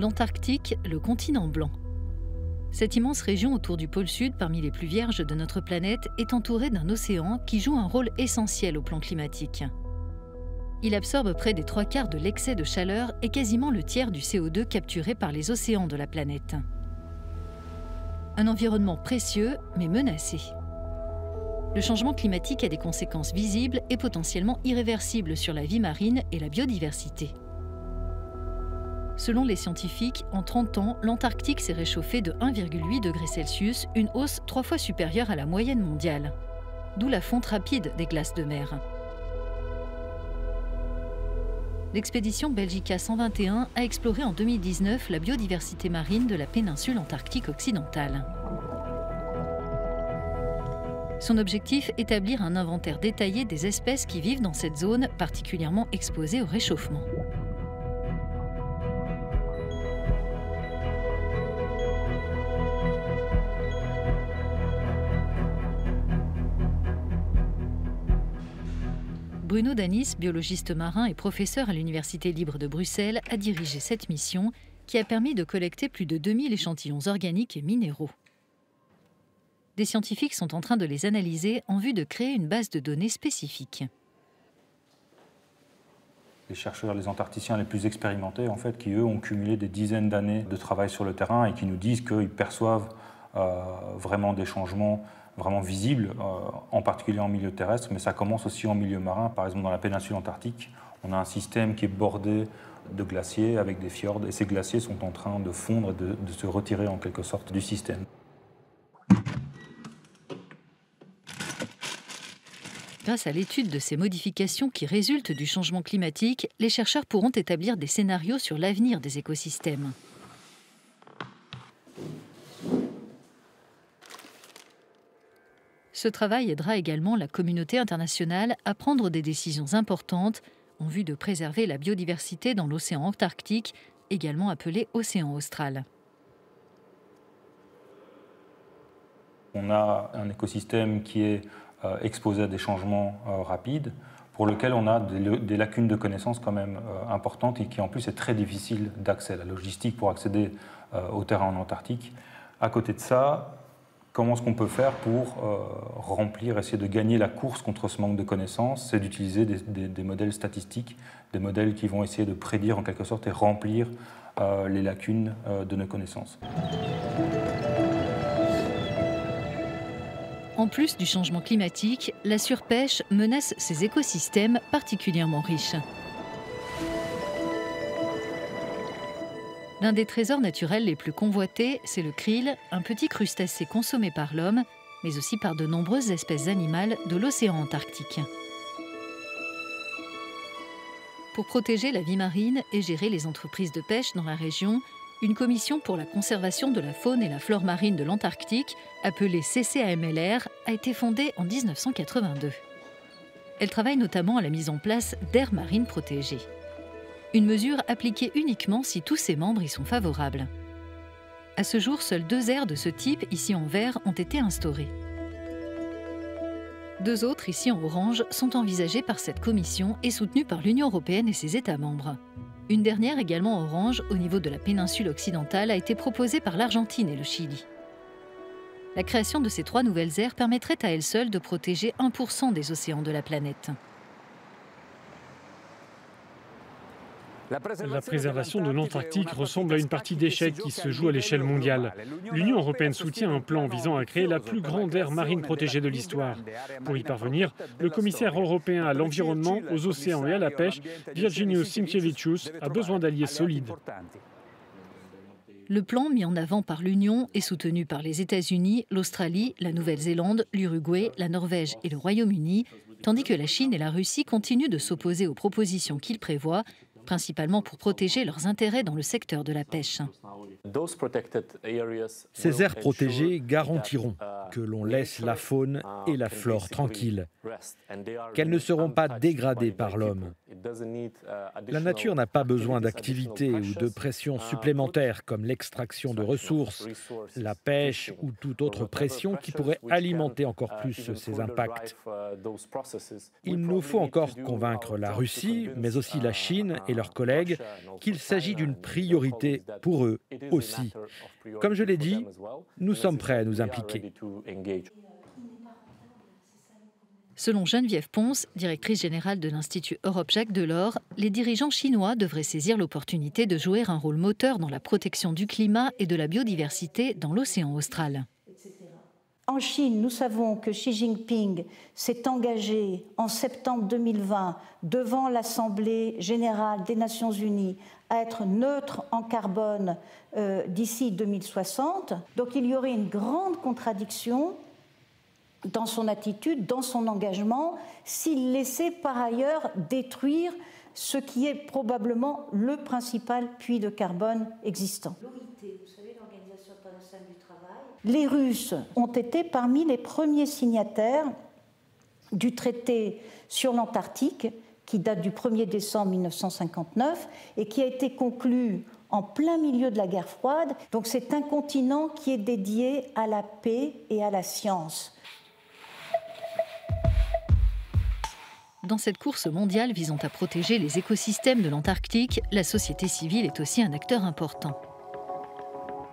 l'Antarctique, le continent blanc. Cette immense région autour du pôle sud, parmi les plus vierges de notre planète, est entourée d'un océan qui joue un rôle essentiel au plan climatique. Il absorbe près des 3/4 de l'excès de chaleur et quasiment le tiers du CO2 capturé par les océans de la planète. Un environnement précieux, mais menacé. Le changement climatique a des conséquences visibles et potentiellement irréversibles sur la vie marine et la biodiversité. Selon les scientifiques, en 30 ans, l'Antarctique s'est réchauffé de 1,8 degrés Celsius, une hausse 3 fois supérieure à la moyenne mondiale. D'où la fonte rapide des glaces de mer. L'expédition Belgica 121 a exploré en 2019 la biodiversité marine de la péninsule antarctique occidentale. Son objectif, établir un inventaire détaillé des espèces qui vivent dans cette zone particulièrement exposée au réchauffement. Bruno Danis, biologiste marin et professeur à l'Université libre de Bruxelles, a dirigé cette mission qui a permis de collecter plus de 2000 échantillons organiques et minéraux. Des scientifiques sont en train de les analyser en vue de créer une base de données spécifique. Les chercheurs, les antarcticiens les plus expérimentés, en fait, qui eux ont cumulé des dizaines d'années de travail sur le terrain et qui nous disent qu'ils perçoivent vraiment des changements vraiment visibles, en particulier en milieu terrestre, mais ça commence aussi en milieu marin. Par exemple, dans la péninsule antarctique, on a un système qui est bordé de glaciers avec des fjords, et ces glaciers sont en train de fondre et de se retirer en quelque sorte du système. Grâce à l'étude de ces modifications qui résultent du changement climatique, les chercheurs pourront établir des scénarios sur l'avenir des écosystèmes. Ce travail aidera également la communauté internationale à prendre des décisions importantes en vue de préserver la biodiversité dans l'océan Antarctique, également appelé océan austral. On a un écosystème qui est exposé à des changements rapides, pour lequel on a des lacunes de connaissances quand même importantes et qui en plus est très difficile d'accès. La logistique pour accéder au terrain en Antarctique. À côté de ça, comment est-ce qu'on peut faire pour remplir, essayer de gagner la course contre ce manque de connaissances? C'est d'utiliser des modèles statistiques, des modèles qui vont essayer de prédire en quelque sorte et remplir les lacunes de nos connaissances. En plus du changement climatique, la surpêche menace ces écosystèmes particulièrement riches. L'un des trésors naturels les plus convoités, c'est le krill, un petit crustacé consommé par l'homme, mais aussi par de nombreuses espèces animales de l'océan Antarctique. Pour protéger la vie marine et gérer les entreprises de pêche dans la région, une commission pour la conservation de la faune et la flore marine de l'Antarctique, appelée CCAMLR, a été fondée en 1982. Elle travaille notamment à la mise en place d'aires marines protégées. Une mesure appliquée uniquement si tous ses membres y sont favorables. À ce jour, seules 2 aires de ce type, ici en vert, ont été instaurées. 2 autres, ici en orange, sont envisagées par cette commission et soutenues par l'Union européenne et ses États membres. Une dernière, également orange, au niveau de la péninsule occidentale, a été proposée par l'Argentine et le Chili. La création de ces 3 nouvelles aires permettrait à elle seule de protéger 1% des océans de la planète. La préservation de l'Antarctique ressemble à une partie d'échecs qui se joue à l'échelle mondiale. L'Union européenne soutient un plan visant à créer la plus grande aire marine protégée de l'histoire. Pour y parvenir, le commissaire européen à l'environnement, aux océans et à la pêche, Virginijus Sinkevičius, a besoin d'alliés solides. Le plan mis en avant par l'Union est soutenu par les États-Unis, l'Australie, la Nouvelle-Zélande, l'Uruguay, la Norvège et le Royaume-Uni, tandis que la Chine et la Russie continuent de s'opposer aux propositions qu'il prévoit, principalement pour protéger leurs intérêts dans le secteur de la pêche. Ces aires protégées garantiront que l'on laisse la faune et la flore tranquilles, qu'elles ne seront pas dégradées par l'homme. La nature n'a pas besoin d'activités ou de pression supplémentaires comme l'extraction de ressources, la pêche ou toute autre pression qui pourrait alimenter encore plus ces impacts. Il nous faut encore convaincre la Russie, mais aussi la Chine et leurs collègues qu'il s'agit d'une priorité pour eux aussi. Comme je l'ai dit, nous sommes prêts à nous impliquer. Selon Geneviève Ponce, directrice générale de l'Institut Europe Jacques Delors, les dirigeants chinois devraient saisir l'opportunité de jouer un rôle moteur dans la protection du climat et de la biodiversité dans l'océan austral. En Chine, nous savons que Xi Jinping s'est engagé en septembre 2020 devant l'Assemblée générale des Nations unies à être neutre en carbone d'ici 2060. Donc il y aurait une grande contradiction dans son attitude, dans son engagement, s'il laissait par ailleurs détruire ce qui est probablement le principal puits de carbone existant. L'OIT, vous savez, l'Organisation internationale du travail. Les Russes ont été parmi les premiers signataires du traité sur l'Antarctique, qui date du 1er décembre 1959 et qui a été conclu en plein milieu de la guerre froide. Donc c'est un continent qui est dédié à la paix et à la science. Dans cette course mondiale visant à protéger les écosystèmes de l'Antarctique, la société civile est aussi un acteur important.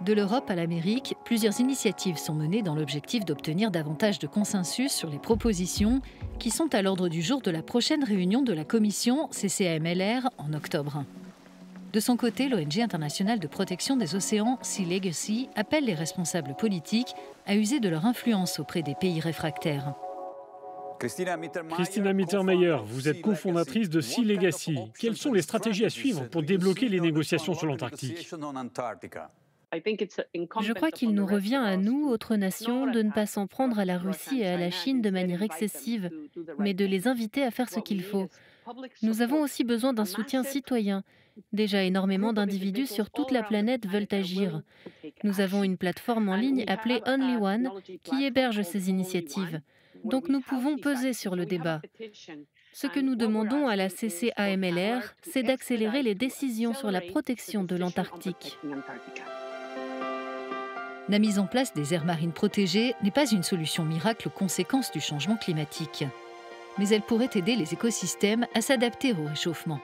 De l'Europe à l'Amérique, plusieurs initiatives sont menées dans l'objectif d'obtenir davantage de consensus sur les propositions qui sont à l'ordre du jour de la prochaine réunion de la commission CCAMLR en octobre. De son côté, l'ONG internationale de protection des océans Sea Legacy appelle les responsables politiques à user de leur influence auprès des pays réfractaires. Christina Mittermeier, vous êtes cofondatrice de Sea Legacy. Quelles sont les stratégies à suivre pour débloquer les négociations sur l'Antarctique ? Je crois qu'il nous revient à nous, autres nations, de ne pas s'en prendre à la Russie et à la Chine de manière excessive, mais de les inviter à faire ce qu'il faut. Nous avons aussi besoin d'un soutien citoyen. Déjà énormément d'individus sur toute la planète veulent agir. Nous avons une plateforme en ligne appelée Only One qui héberge ces initiatives. Donc nous pouvons peser sur le débat. Ce que nous demandons à la CCAMLR, c'est d'accélérer les décisions sur la protection de l'Antarctique. La mise en place des aires marines protégées n'est pas une solution miracle aux conséquences du changement climatique. Mais elle pourrait aider les écosystèmes à s'adapter au réchauffement.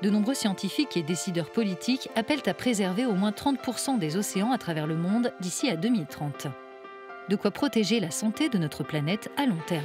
De nombreux scientifiques et décideurs politiques appellent à préserver au moins 30% des océans à travers le monde d'ici à 2030. De quoi protéger la santé de notre planète à long terme.